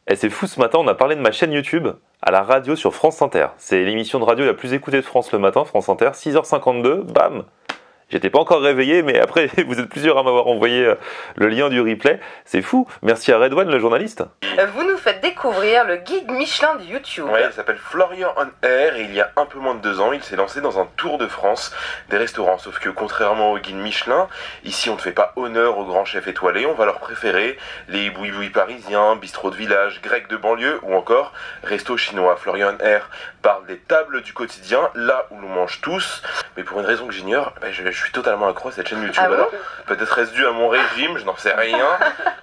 Et c'est fou, ce matin, on a parlé de ma chaîne YouTube à la radio sur France Inter. C'est l'émission de radio la plus écoutée de France le matin, France Inter, 6h52, bam! J'étais pas encore réveillé, mais après, vous êtes plusieurs à m'avoir envoyé le lien du replay. C'est fou. Merci à Redouane, le journaliste. Vous nous faites découvrir le guide Michelin de YouTube. Ouais, il s'appelle Florian On Air et il y a un peu moins de 2 ans, il s'est lancé dans un tour de France des restaurants. Sauf que contrairement au guide Michelin, ici on ne fait pas honneur aux grands chefs étoilés, on va leur préférer les boui-boui parisiens, bistrots de village, grecs de banlieue ou encore resto chinois. Florian On Air parle des tables du quotidien, là où l'on mange tous. Mais pour une raison que j'ignore, je suis totalement accro à cette chaîne YouTube. Ah bon? Alors, peut-être est-ce dû à mon régime, je n'en sais rien.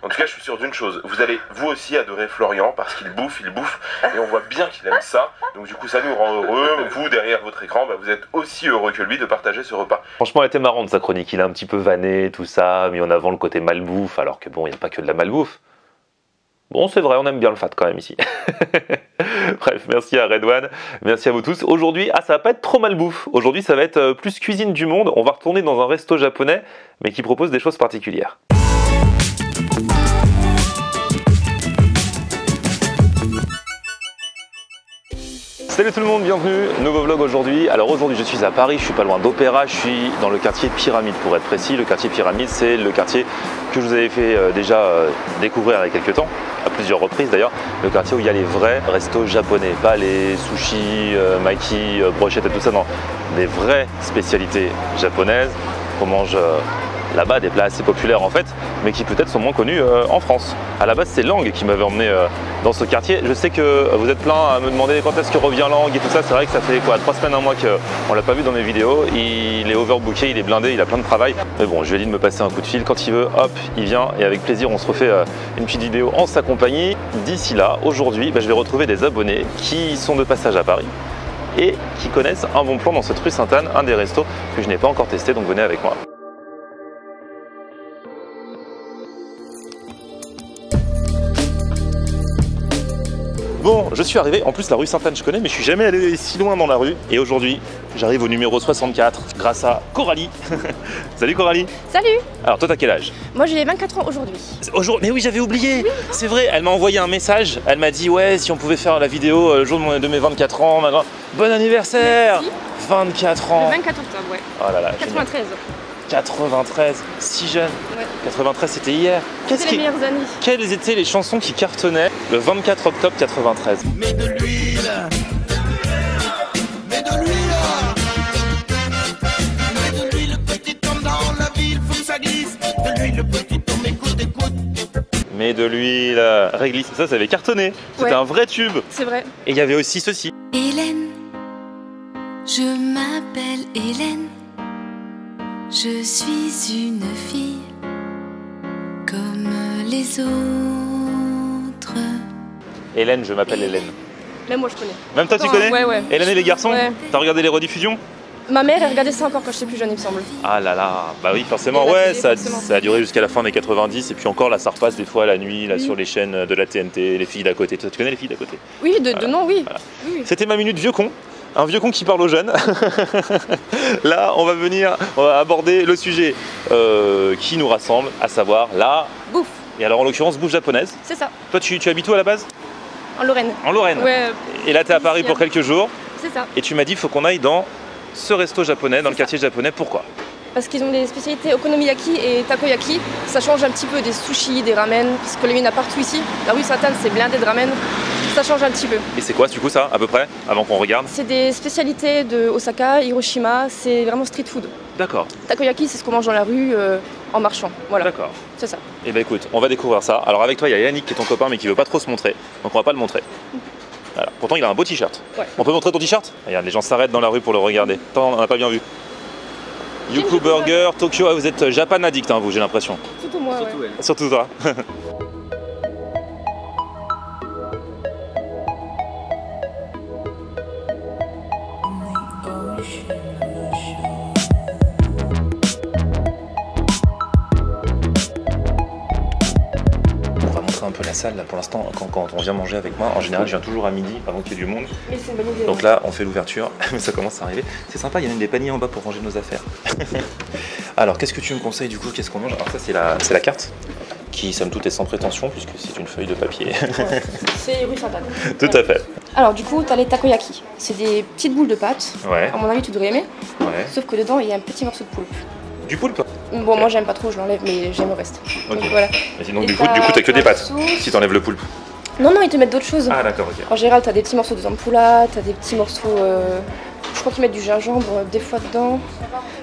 En tout cas, je suis sûr d'une chose. Vous allez vous aussi adorer Florian parce qu'il bouffe, et on voit bien qu'il aime ça. Donc du coup, ça nous rend heureux. Vous, derrière votre écran, vous êtes aussi heureux que lui de partager ce repas. Franchement, elle était marrante sa chronique. Il a un petit peu vanné, tout ça, mis en avant le côté malbouffe, alors que bon, il n'y a pas que de la malbouffe. Bon, c'est vrai, on aime bien le fat quand même ici. Bref, merci à Redouane, merci à vous tous. Aujourd'hui, ça va pas être trop malbouffe. Aujourd'hui, ça va être plus cuisine du monde. On va retourner dans un resto japonais, mais qui propose des choses particulières. Salut tout le monde, bienvenue, nouveau vlog aujourd'hui. Alors aujourd'hui je suis à Paris, je suis pas loin d'Opéra, je suis dans le quartier Pyramide pour être précis. Le quartier Pyramide, c'est le quartier que je vous avais fait déjà découvrir il y a quelques temps, à plusieurs reprises d'ailleurs. Le quartier où il y a les vrais restos japonais, pas les sushis, maki, brochettes et tout ça, non. Des vraies spécialités japonaises qu'on mange là-bas, des plats assez populaires en fait, mais qui peut-être sont moins connus en France. À la base, c'est Lang qui m'avait emmené dans ce quartier. Je sais que vous êtes plein à me demander quand est-ce que revient Lang et tout ça. C'est vrai que ça fait quoi, 3 semaines, un mois qu'on l'a pas vu dans mes vidéos. Il est overbooké, il est blindé, il a plein de travail. Mais bon, je lui ai dit de me passer un coup de fil. Quand il veut, hop, il vient et avec plaisir, on se refait une petite vidéo en sa compagnie. D'ici là, aujourd'hui, je vais retrouver des abonnés qui sont de passage à Paris et qui connaissent un bon plan dans cette rue Sainte-Anne, un des restos que je n'ai pas encore testé, donc venez avec moi. Bon, je suis arrivé, en plus la rue Sainte-Anne je connais, mais je suis jamais allé si loin dans la rue. Et aujourd'hui, j'arrive au numéro 64 grâce à Coralie. Salut Coralie. Salut. Alors toi t'as quel âge? Moi j'ai 24 ans aujourd'hui. Mais oui, j'avais oublié, oui. C'est vrai, elle m'a envoyé un message, elle m'a dit ouais, si on pouvait faire la vidéo le jour de mes 24 ans, maintenant. Bon anniversaire. Merci. 24 ans. Le 24 octobre, ouais. Oh là là, 93. Génial. 93, si jeune. Ouais. 93 c'était hier. C'est les meilleures années. Quelles étaient les chansons qui cartonnaient le 24 octobre 93? Mets de l'huile, mets de l'huile, mets de l'huile, petit homme dans la ville, faut que ça glisse. De l'huile, petit homme, écoute, écoute. Mets de l'huile, réglisse, ça avait cartonné. C'était Ouais. un vrai tube. C'est vrai. Et il y avait aussi ceci. Hélène, je m'appelle Hélène, je suis une fille comme les autres. Hélène, je m'appelle Hélène. Même moi je connais. Même toi tu Attends, connais? ouais, ouais. Hélène et les garçons? Ouais. T'as regardé les rediffusions? Ma mère elle regardait ça encore quand j'étais plus jeune il me semble. Ah là là, bah oui forcément, Et la ouais, télé, forcément. ça a duré jusqu'à la fin des 90 et puis encore là ça repasse des fois la nuit là Oui. sur les chaînes de la TNT, les filles d'à côté. Tu connais les filles d'à côté? Oui, de Voilà. nom, oui. Voilà. Oui. C'était ma minute vieux con. Un vieux con qui parle aux jeunes. Là, on va aborder le sujet qui nous rassemble, à savoir la... Bouffe, Et alors en l'occurrence, bouffe japonaise. c'est ça. Toi, tu habites où à la base? En Lorraine. En Lorraine. Ouais, Et là, t'es à Paris Ici, pour quelques jours. c'est ça. Et tu m'as dit, il faut qu'on aille dans ce resto japonais, dans le C'est quartier japonais. Pourquoi? Parce qu'ils ont des spécialités okonomiyaki et takoyaki. Ça change un petit peu des sushis, des ramen, parce que il y en a partout ici. La rue Sainte-Anne, c'est blindé de ramen. Ça change un petit peu. Et c'est quoi du coup ça, à peu près, avant qu'on regarde? C'est des spécialités de Osaka, Hiroshima, c'est vraiment street food. D'accord, Takoyaki, c'est ce qu'on mange dans la rue en marchant. Voilà, d'accord. c'est ça. Et ben écoute, on va découvrir ça. Alors avec toi, il y a Yannick qui est ton copain, mais qui veut pas trop se montrer. Donc on va pas le montrer. Voilà. Pourtant, il a un beau t-shirt. Ouais. On peut montrer ton t-shirt? Regarde, les gens s'arrêtent dans la rue pour le regarder. Attends, on n'a pas bien vu. Yuku Burger, Tokyo, ah, vous êtes Japan addict, hein, vous, j'ai l'impression. Surtout moi, ouais. Surtout toi. On va montrer un peu la salle là pour l'instant. Quand on vient manger avec moi, en général, je viens toujours à midi avant qu'il y ait du monde. Mais c'est une bonne idée. Donc là, on fait l'ouverture, mais ça commence à arriver. C'est sympa, il y a même des paniers en bas pour ranger nos affaires. Alors, qu'est-ce que tu me conseilles du coup? Qu'est-ce qu'on mange? Alors ça, c'est la carte. qui somme toute est sans prétention puisque c'est une feuille de papier. C'est rue Sainte-Anne. Tout à fait. Alors du coup, tu as les takoyaki. C'est des petites boules de pâte. Ouais. À mon avis, tu devrais aimer. Ouais. Sauf que dedans, il y a un petit morceau de poulpe. Du poulpe. Bon, moi j'aime pas trop, je l'enlève, mais j'aime le reste. Ok. Donc voilà. Mais sinon, Et du coup, t'as que des pâtes sauce. si t'enlèves le poulpe. Non, non, ils te mettent d'autres choses. Ah, d'accord, ok. En général, t'as des petits morceaux de zampoula, t'as des petits morceaux. Je crois qu'ils mettent du gingembre des fois dedans.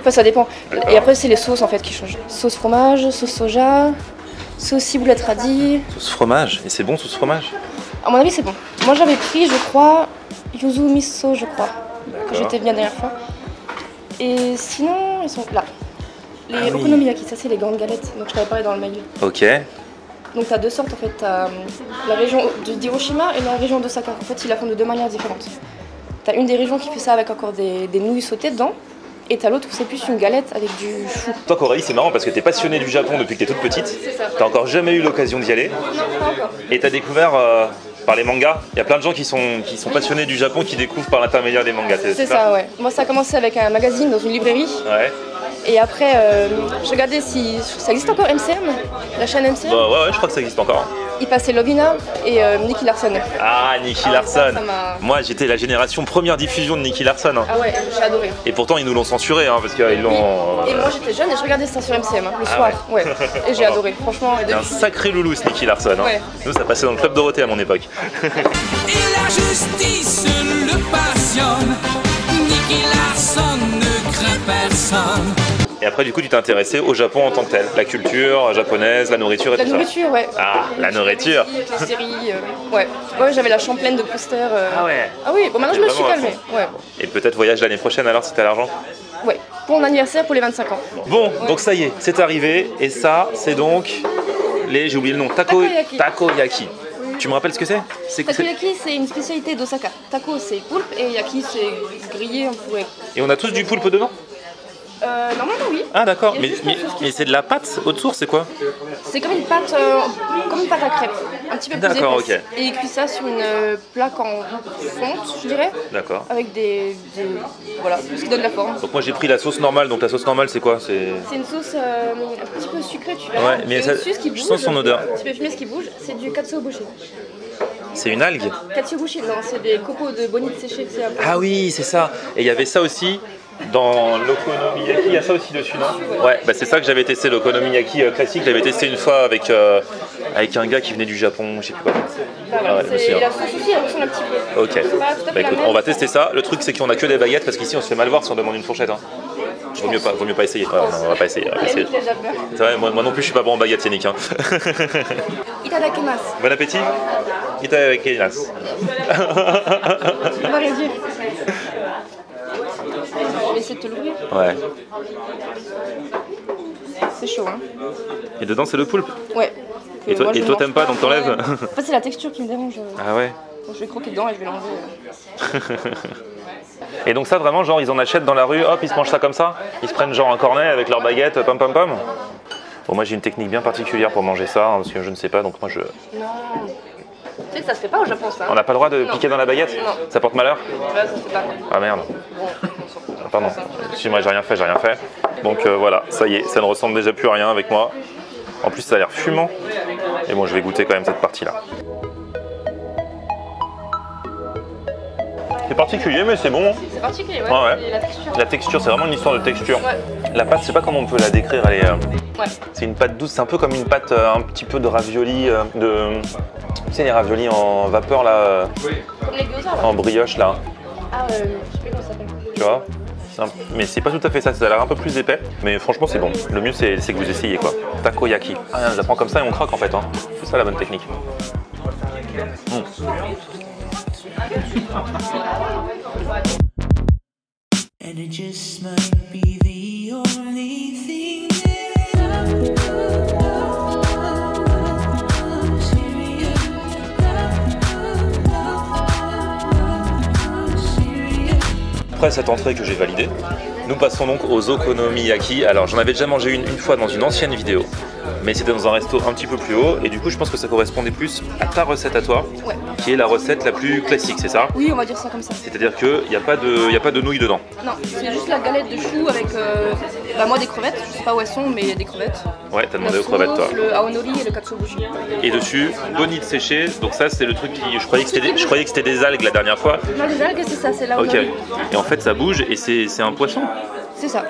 Enfin, ça dépend. Et après, c'est les sauces en fait qui changent. Sauce fromage, sauce soja, sauce ciboulette radis. Sauce fromage. Et c'est bon, sauce fromage? À mon avis, c'est bon. Moi, j'avais pris, je crois, yuzu miso, je crois, que j'étais bien la dernière fois. Et sinon, ils sont là. Les okonomiyaki, ça c'est les grandes galettes, donc je t'avais parlé dans le mail. Ok. Donc tu as deux sortes en fait, tu as la région d'Hiroshima et la région d'Osaka. En fait, ils la font de deux manières différentes. Tu as une des régions qui fait ça avec encore des nouilles sautées dedans, et tu as l'autre où c'est plus une galette avec du chou. Toi, Coralie, c'est marrant parce que t'es passionnée du Japon depuis que t'es toute petite. C'est ça. T'as encore jamais eu l'occasion d'y aller. Non, pas encore. Et t'as découvert par les mangas. Il y a plein de gens qui sont passionnés du Japon qui découvrent par l'intermédiaire des mangas. C'est ça, ouais. Moi, ça a commencé avec un magazine dans une librairie. Ouais. Et après, je regardais si ça existe encore MCM, la chaîne MCM. Bah ouais, je crois que ça existe encore. Il passait Lovina et Nicky Larson. Ah, Nicky Larson. Ça m'a- Moi, j'étais la génération première diffusion de Nicky Larson. Hein. Ah ouais, j'ai adoré. Et pourtant, ils nous l'ont censuré, hein, parce qu'ils l'ont... Et moi j'étais jeune et je regardais ça sur MCM le soir. Ouais. Et j'ai adoré, franchement. Et C'est un depuis- sacré loulou, ce Nicky Larson. Hein. Ouais. Nous, ça passait dans le Club Dorothée à mon époque. Et la justice le passionne. Nicky Larson ne craint personne. Et après, du coup, tu t'es intéressé au Japon en tant que tel. La culture japonaise, la nourriture et La tout ça. nourriture, ouais. Ah, la nourriture. Les séries, ouais. Ouais, j'avais la chambre pleine de posters. Ah ouais. Ah oui, bon maintenant je me suis Vraiment à calmée. Ouais. Et peut-être voyage l'année prochaine alors si t'as l'argent. Ouais. Pour mon anniversaire, pour les 25 ans. Bon, donc ça y est, c'est arrivé. Et ça, c'est donc j'ai oublié le nom, Takoyaki. takoyaki. Tu me rappelles ce que c'est? Takoyaki, c'est une spécialité d'Osaka. Tako, c'est poulpe et yaki, c'est grillé, on pourrait. Et on a tous du poulpe dedans? Normalement, oui. Ah d'accord, Il y a juste la sauce qui- mais c'est de la pâte haute source, c'est quoi? C'est comme une pâte à crêpes, un petit peu plus D'accord, épaisse. ok. Et il cuit ça sur une plaque en fonte, je dirais, D'accord. avec voilà, ce qui donne la forme. Donc moi j'ai pris la sauce normale, donc la sauce normale c'est quoi? C'est C'est une sauce un petit peu sucrée, tu verras. Ouais, mais Et ça- au-dessus, ce qui je bouge, sens son odeur. Un petit peu fumé, ce qui bouge, c'est du katsuobushi. c'est une algue? Katsuobushi, non, c'est des copeaux de bonite séchés, c'est un peu. Ah oui, c'est ça. Et il y avait ça aussi dans l'okonomiyaki, il y a ça aussi dessus, non? Ouais, bah c'est ça que j'avais testé, l'okonomiyaki classique. J'avais testé une fois avec un gars qui venait du Japon, je sais plus quoi. Bah, voilà, ouais, je me et souviens. la sauce aussi, elle ressemble un petit peu. Ok. C'est pas tout à fait Bah la écoute, même. on va tester ça. Le truc c'est qu'on a que des baguettes parce qu'ici on se fait mal voir si on demande une fourchette. Hein. Vaut mieux pas essayer. Ouais, on va pas essayer. On va pas essayer. Yannick, déjà peur. C'est vrai, moi non plus je suis pas bon en baguette, Yannick. Hein. Itadakimasu. Bon appétit. Itadakimasu. On va réduire. Je vais essayer de te l'ouvrir. Ouais. C'est chaud, hein. Et dedans c'est le poulpe. Ouais. Et toi- Moi, je et toi, mange t'aimes pas, donc t'enlèves? Ouais. En fait, c'est la texture qui me dérange. Ah ouais. Donc, je vais croquer dedans et je vais l'enlever. Et donc ça vraiment genre ils en achètent dans la rue, hop ils se mangent ça comme ça? Ils se prennent genre un cornet avec leur baguette, pom pom pom? Bon moi j'ai une technique bien particulière pour manger ça, hein, parce que je ne sais pas, donc moi je... Non. Tu sais que ça se fait pas au Japon, ça. On n'a pas le droit de Non. piquer dans la baguette? Non. Ça porte malheur? Ouais, ça se fait pas. Ah merde. Bon, on s'en fout. Ah, pardon. Excuse-moi, j'ai rien fait. Donc voilà, ça y est, ça ne ressemble déjà plus à rien avec moi. En plus ça a l'air fumant. Et bon je vais goûter quand même cette partie-là. C'est particulier mais c'est bon. C'est particulier, ouais. Ouais. Et la texture. La texture, c'est vraiment une histoire de texture. Ouais. La pâte, je sais pas comment on peut la décrire. Elle est, Ouais. c'est une pâte douce, c'est un peu comme une pâte un petit peu de ravioli, tu sais les raviolis en vapeur là, Comme les gyoza, là. en brioche là, Ah, je sais plus comment ça s'appelle. tu vois. Mais c'est pas tout à fait ça, ça a l'air un peu plus épais. Mais franchement c'est bon. Le mieux c'est que vous essayez quoi. Takoyaki. Ah, je la prends comme ça et on craque en fait. Hein. C'est ça la bonne technique. And it just might be the only thing that Après cette entrée que j'ai validée, nous passons donc aux okonomiyaki. Alors j'en avais déjà mangé une fois dans une ancienne vidéo. mais c'était dans un resto un petit peu plus haut. Et du coup, je pense que ça correspondait plus à ta recette à toi, Ouais. qui est la recette la plus classique, c'est ça? Oui, on va dire ça comme ça. C'est-à-dire qu'il n'y a pas de nouilles dedans. Non, c'est juste la galette de choux avec moi des crevettes. Je sais pas où elles sont, mais il y a des crevettes. Ouais, t'as demandé La aux crevettes, toi. sauce, le aonori et le katsuobushi. Et dessus, bonite séchée. Donc ça, c'est le truc qui... Je croyais que c'était des algues la dernière fois. Non, les algues, c'est ça, c'est la Ok. aonori. Et en fait, ça bouge et c'est un poisson. C'est ça.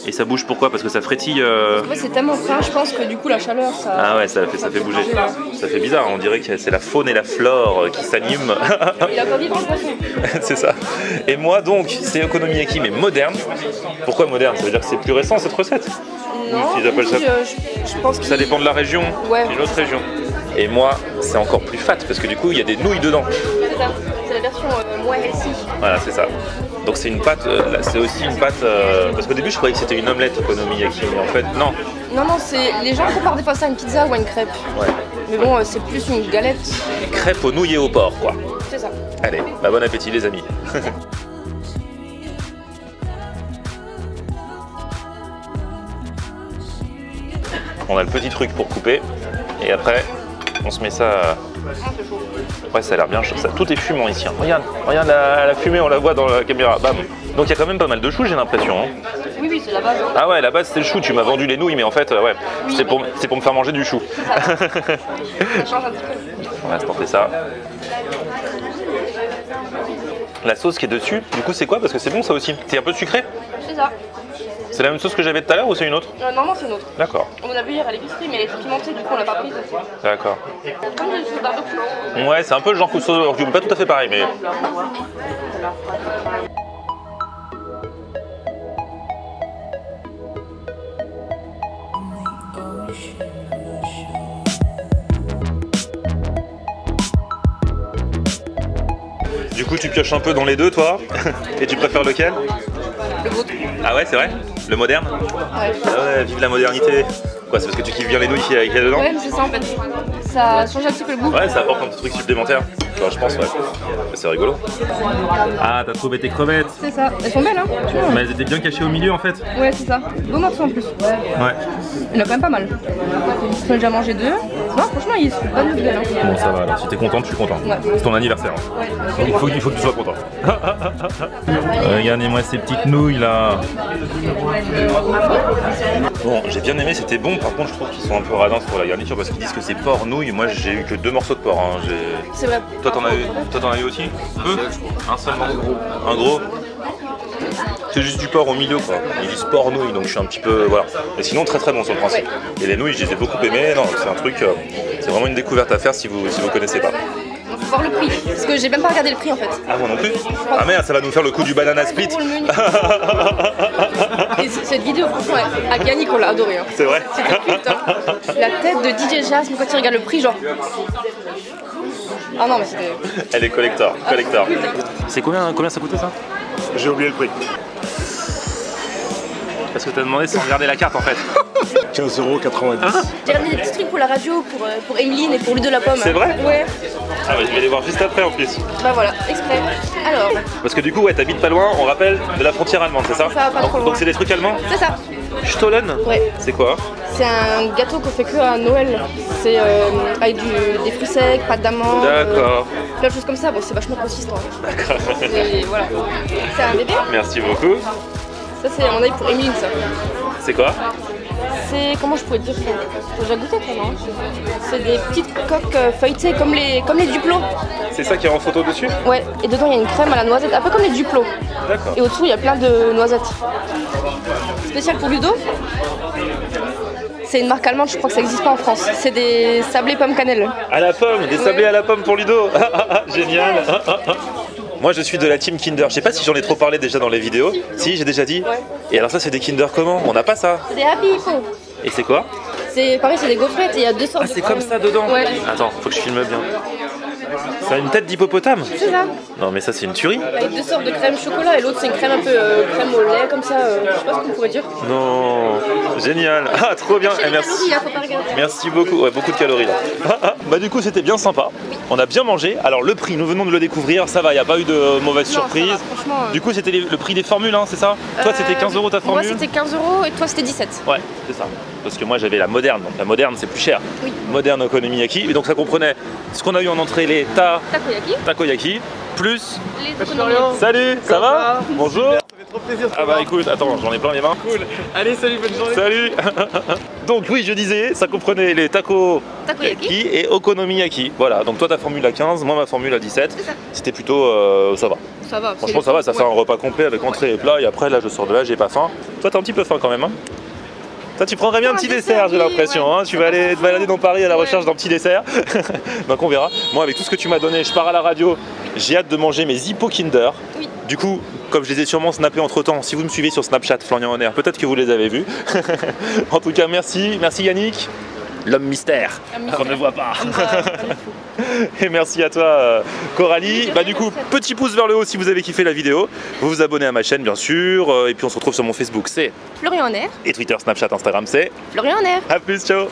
Et ça bouge pourquoi? Parce que ça frétille. En fait, c'est tellement fin, je pense que du coup, la chaleur, ça. Ah ouais, ça fait bouger. Ça fait bizarre, on dirait que c'est la faune et la flore qui s'animent. Il a pas vivre le poisson. C'est ça. Et moi donc, c'est okonomiyaki mais moderne. Pourquoi moderne? Ça veut dire que c'est plus récent cette recette? Non, Ils appellent ça- je pense que Ça dépend de la région, Ouais. d'une autre région. Et moi, c'est encore plus fat parce que du coup, il y a des nouilles dedans. c'est ça. C'est la version moins healthy. Voilà, c'est ça. Donc c'est une pâte, là, c'est aussi une pâte... parce qu'au début, je croyais que c'était une omelette okonomiyaki, mais en fait, non. Non, c'est les gens comparent des fois ça à une pizza ou à une crêpe. Ouais. Mais bon, c'est plus une galette. Des crêpes aux nouilles et au porc, quoi. C'est ça. Allez, bah bon appétit les amis. On a le petit truc pour couper et après on se met ça. Ouais, ça a l'air bien chaud. Ça, tout est fumant ici. Hein. Regarde la fumée, on la voit dans la caméra. Bam. Donc il y a quand même pas mal de choux, j'ai l'impression. Hein. Oui, c'est la base. Hein. Ah ouais, la base c'est le chou. Tu m'as vendu les nouilles, mais en fait, ouais, Oui, c'est pour me faire manger du chou. Ça change un petit peu. On va se tenter ça. La sauce qui est dessus, du coup, c'est quoi? Parce que c'est bon ça aussi. C'est un peu sucré? C'est ça. C'est la même sauce que j'avais tout à l'heure ou c'est une autre? Non, c'est une autre. D'accord, On a vu hier à l'épicerie, mais elle était pimentée, du coup on l'a pas prise. d'accord. Comme des sauces barbecue. Ouais, c'est un peu le genre sauce barbecue, pas tout à fait pareil, mais. Du coup, tu pioches un peu dans les deux, toi. Et tu préfères lequel? Le vôtre. Ah ouais, c'est vrai? Le moderne? Ouais. Ah ouais, vive la modernité. Quoi, c'est parce que tu kiffes bien les nouilles qu'il y a dedans? Ouais, mais c'est ça en fait. Ça change un petit peu le goût. Ouais, ça apporte un petit truc supplémentaire. Enfin, je pense, ouais. C'est rigolo. Ah, t'as trouvé tes crevettes. C'est ça. Elles sont belles, hein. Mais elles étaient bien cachées au milieu en fait. Ouais, c'est ça. Beau morceau en plus. Ouais. Il y en a quand même pas mal. J'en ai déjà mangé 2. Non, franchement, il est bonne nouvelle. Hein. Bon, ça va alors. Si t'es contente, je suis content. Ouais. C'est ton anniversaire. Hein. Donc il faut que tu sois content. Regardez-moi ces petites nouilles là. Bon, j'ai bien aimé, c'était bon. Par contre, je trouve qu'ils sont un peu radins pour la garniture parce qu'ils disent que c'est porc nouilles. Moi, j'ai eu que 2 morceaux de porc. Hein. C'est vrai. Toi, t'en as eu aussi? Peu? Un seulement. Un gros? C'est juste du porc au milieu quoi. Ils disent porc nouilles donc je suis un petit peu voilà. Mais sinon très bon sur le principe. Et les nouilles je les ai beaucoup aimées. Non, c'est un truc, c'est vraiment une découverte à faire si vous connaissez pas. Il faut voir le prix. Parce que j'ai même pas regardé le prix en fait. Ah moi non plus. Ah merde, ça va nous faire le coup du banana split. Pour le menu. Et cette vidéo franchement à Yannick on l'a adoré. Hein. C'est vrai. C'était culte. Hein. La tête de DJ Jazz, mais quand tu regardes le prix genre. Ah non mais c'était. Elle est collector. C'est combien ça coûtait ça? J'ai oublié le prix. Parce que t'as demandé sans regarder la carte en fait. 15,90 €. J'ai ramené des petits trucs pour la radio, pour Emeline et pour lui de la pomme. C'est vrai? Ouais. Ah bah je vais les voir juste après en plus. Bah voilà, exprès. Alors, Parce que du coup ouais t'habites pas loin, on rappelle, de la frontière allemande, c'est ça? Ça va pas trop loin. Donc c'est des trucs allemands? c'est ça. Stollen? Ouais. C'est quoi? C'est un gâteau qu'on fait que à Noël. C'est avec des fruits secs, pâte d'amande. D'accord. Plein de choses comme ça. Bon, c'est vachement consistant. D'accord. Et voilà. C'est un bébé. Merci beaucoup. Ça, c'est à mon avis pour Emeline, ça. C'est quoi? C'est. Comment je pourrais dire ça? T'as déjà goûté, toi, non? C'est des petites coques feuilletées comme les Duplo. C'est ça qui est en photo dessus? Ouais. Et dedans, il y a une crème à la noisette, un peu comme les Duplo. D'accord. Et au-dessous, il y a plein de noisettes. Spécial pour Ludo. C'est une marque allemande, je crois que ça n'existe pas en France. C'est des sablés pommes cannelle. À la pomme, des sablés à la pomme pour Ludo. Génial. Moi je suis de la team Kinder. Je sais pas si j'en ai trop parlé déjà dans les vidéos. Si, j'ai déjà dit. Ouais. Et alors ça c'est des Kinder comment? On n'a pas ça. C'est des Happy Hippo. Et c'est quoi? C'est pareil, c'est des gaufrettes et il y a 2 sortes Ah de c'est crème. comme ça dedans? Ouais. Attends, faut que je filme bien. Ça a une tête d'hippopotame? C'est ça. Non mais ça c'est une tuerie. Avec 2 sortes de crème chocolat et l'autre c'est une crème un peu crème au lait comme ça. Je sais pas ce qu'on pourrait dire. Non. Génial. Ah trop bien. Chez Eh, les merci. calories, hein, faut pas regarder. Merci beaucoup, ouais, beaucoup de calories là. Bah du coup c'était bien sympa, on a bien mangé. Alors le prix, nous venons de le découvrir, ça va, il n'y a pas eu de mauvaise Non, surprise. ça va, franchement, Du coup c'était le prix des formules, hein, c'est ça? Toi c'était 15 € ta Moi formule? c'était 15 € et toi c'était 17. Ouais, c'est ça. parce que moi j'avais la moderne, donc la moderne c'est plus cher. Oui. Moderne okonomiyaki, et donc ça comprenait ce qu'on a eu en entrée, les takoyaki, plus... Les okonomiyaki. Salut, ça va? Bonjour. Ça fait trop plaisir. Ah bah écoute, attends, j'en ai plein les mains. Cool. Allez, salut, bonne journée. Salut. Donc oui, je disais, ça comprenait les takoyaki et okonomiyaki. Voilà, donc toi ta formule à 15, moi ma formule à 17. C'était plutôt, ça va. Ça va. Franchement ça va, ça fait un repas complet avec entrée et plat, et après là je sors de là, j'ai pas faim. Toi t'as un petit peu faim quand même, hein? Toi tu prendrais bien un petit dessert, j'ai l'impression, hein. Tu vas aller te balader dans Paris à la recherche d'un petit dessert. Donc on verra. Moi avec tout ce que tu m'as donné, je pars à la radio, j'ai hâte de manger mes Hippo Kinder. Oui. Du coup, comme je les ai sûrement snappés entre temps, si vous me suivez sur Snapchat, Florian Honner, peut-être que vous les avez vus. En tout cas, merci Yannick, l'homme mystère, qu'on ne voit pas. Et merci à toi Coralie. Bah du coup, petit pouce vers le haut si vous avez kiffé la vidéo. Vous vous abonnez à ma chaîne bien sûr. Et puis on se retrouve sur mon Facebook, c'est Florian Honner. Et Twitter, Snapchat, Instagram, c'est Florian Honner. A plus, ciao.